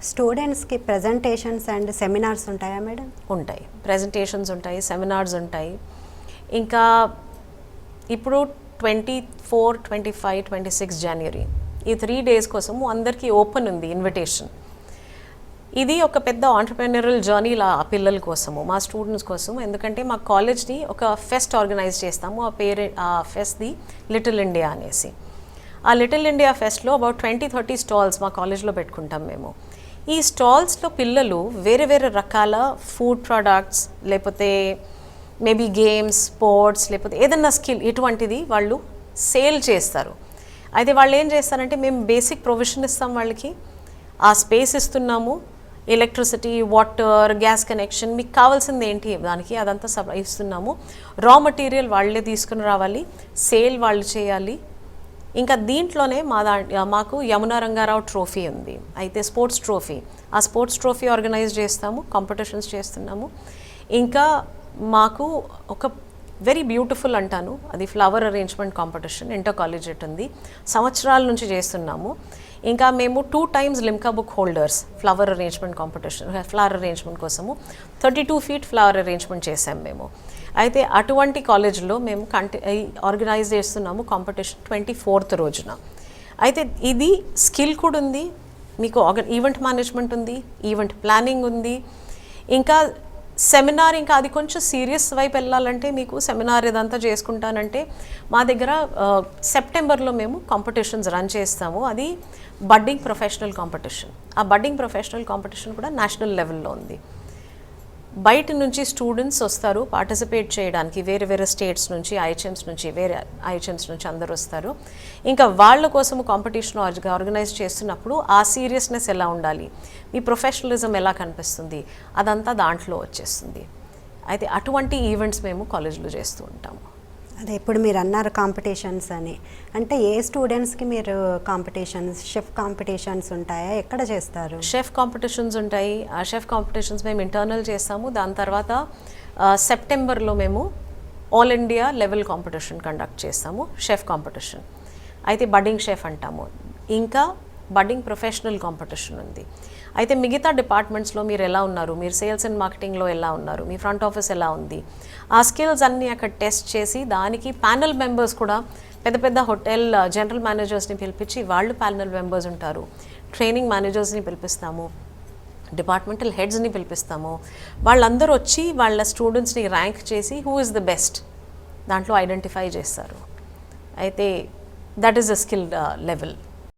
స్టూడెంట్స్కి presentations and seminars ఉంటాయా madam? ఉంటాయి, ప్రజెంటేషన్స్ ఉంటాయి, సెమినార్స్ ఉంటాయి. ఇంకా ఇప్పుడు 24, 25, 26 జనవరి ఈ 3 days కోసము అందరికీ ఓపెన్ ఉంది ఇన్విటేషన్. ఇది ఒక పెద్ద ఆంటర్‌ప్రెన్యూరల్ జర్నీ లా పిల్లల కోసము, మా స్టూడెంట్స్ కోసము. ఎందుకంటే మా కాలేజ్ని ఒక ఫెస్ట్ ఆర్గనైజ్ చేస్తాము. ఆ ఫెస్ట్ది లిటిల్ ఇండియా అనేసి. ఆ లిటిల్ ఇండియా ఫెస్ట్లో అబౌట్ 20-30 స్టాల్స్ మా కాలేజ్లో పెట్టుకుంటాం మేము. ఈ స్టాల్స్లో పిల్లలు వేరే వేరే రకాల ఫుడ్ ప్రోడక్ట్స్, లేకపోతే మేబీ గేమ్స్, స్పోర్ట్స్, లేకపోతే ఏదన్నా స్కిల్ ఇటువంటిది వాళ్ళు సేల్ చేస్తారు. అయితే వాళ్ళు ఏం చేస్తారంటే మేము బేసిక్ ప్రొవిజన్ ఇస్తాం వాళ్ళకి, ఆ స్పేస్ ఇస్తున్నాము, ఎలక్ట్రిసిటీ, వాటర్, గ్యాస్ కనెక్షన్, మీకు కావాల్సింది ఏంటి దానికి అదంతా ఇస్తున్నాము. రా మెటీరియల్ వాళ్ళే తీసుకుని రావాలి, సేల్ వాళ్ళు చేయాలి. ఇంకా దీంట్లోనే మాకు యమునా రంగారావు ట్రోఫీ ఉంది, అయితే స్పోర్ట్స్ ట్రోఫీ, ఆ స్పోర్ట్స్ ట్రోఫీ ఆర్గనైజ్ చేస్తాము, కాంపిటీషన్స్ చేస్తున్నాము. ఇంకా మాకు ఒక వెరీ బ్యూటిఫుల్ అంటాను, అది flower arrangement competition, inter collegiate ఉంది, సంవత్సరాల నుంచి చేస్తున్నాము. ఇంకా మేము 2 times Limca book holders flower arrangement competition, flower arrangement కోసము 32 feet ఫ్లవర్ అరేంజ్మెంట్ చేసాం మేము. అయితే అటువంటి కాలేజ్లో మేము ఆర్గనైజ్ చేస్తున్నాము కాంపిటీషన్ 24th రోజున. అయితే ఇది స్కిల్ కూడా ఉంది, మీకు ఈవెంట్ మేనేజ్మెంట్ ఉంది, ఈవెంట్ ప్లానింగ్ ఉంది, ఇంకా సెమినార్. ఇంకా అది కొంచెం సీరియస్ వైపు వెళ్ళాలంటే మీకు సెమినార్ ఇదంతా చేసుకుంటానంటే మా దగ్గర సెప్టెంబర్లో మేము కాంపిటీషన్స్ రన్ చేస్తాము. అది బడ్డింగ్ ప్రొఫెషనల్ కాంపిటీషన్. ఆ బడ్డింగ్ ప్రొఫెషనల్ కాంపిటీషన్ కూడా నేషనల్ లెవెల్లో ఉంది. బయట నుంచి స్టూడెంట్స్ వస్తారు పార్టిసిపేట్ చేయడానికి, వేరే వేరే స్టేట్స్ నుంచి, ఐహెచ్ఎమ్స్ నుంచి అందరు వస్తారు. ఇంకా వాళ్ళ కోసం కాంపిటీషన్ ఆర్గనైజ్ చేస్తున్నప్పుడు ఆ సీరియస్నెస్ ఎలా ఉండాలి, మీ ప్రొఫెషనలిజం ఎలా కనిపిస్తుంది, అదంతా దాంట్లో వచ్చేస్తుంది. అయితే అటువంటి ఈవెంట్స్ మేము కాలేజ్లో చేస్తూ ఉంటాము. అదే ఇప్పుడు మీరు అన్నారు కాంపిటీషన్స్ అని, అంటే ఏ స్టూడెంట్స్కి మీరు కాంపిటీషన్స్, షెఫ్ కాంపిటీషన్స్ ఉంటాయా, ఎక్కడ చేస్తారు? షెఫ్ కాంపిటీషన్స్ ఉంటాయి. ఆ షెఫ్ కాంపిటీషన్స్ మేము ఇంటర్నల్ చేస్తాము. దాని తర్వాత సెప్టెంబర్లో మేము all India level competition conduct చేస్తాము, షెఫ్ కాంపిటీషన్. అయితే బడ్డింగ్ షెఫ్ అంటాము. ఇంకా బడ్డింగ్ ప్రొఫెషనల్ కాంపిటీషన్ ఉంది. అయితే మిగతా డిపార్ట్మెంట్స్లో మీరు ఎలా ఉన్నారు, మీరు సేల్స్ అండ్ మార్కెటింగ్లో ఎలా ఉన్నారు, మీ ఫ్రంట్ ఆఫీస్ ఎలా ఉంది, ఆ స్కిల్స్ అన్నీ అక్కడ టెస్ట్ చేసి దానికి ప్యానెల్ మెంబర్స్ కూడా పెద్ద పెద్ద హోటల్ జనరల్ మేనేజర్స్ని పిలిపించి వాళ్ళు ప్యానెల్ మెంబర్స్ ఉంటారు. ట్రైనింగ్ మేనేజర్స్ని పిలిపిస్తాము, డిపార్ట్మెంటల్ హెడ్స్ని పిలిపిస్తాము. వాళ్ళందరూ వచ్చి వాళ్ళ స్టూడెంట్స్ని ర్యాంక్ చేసి హూ ఇస్ ద బెస్ట్ దాంట్లో ఐడెంటిఫై చేస్తారు. అయితే that is the skill level.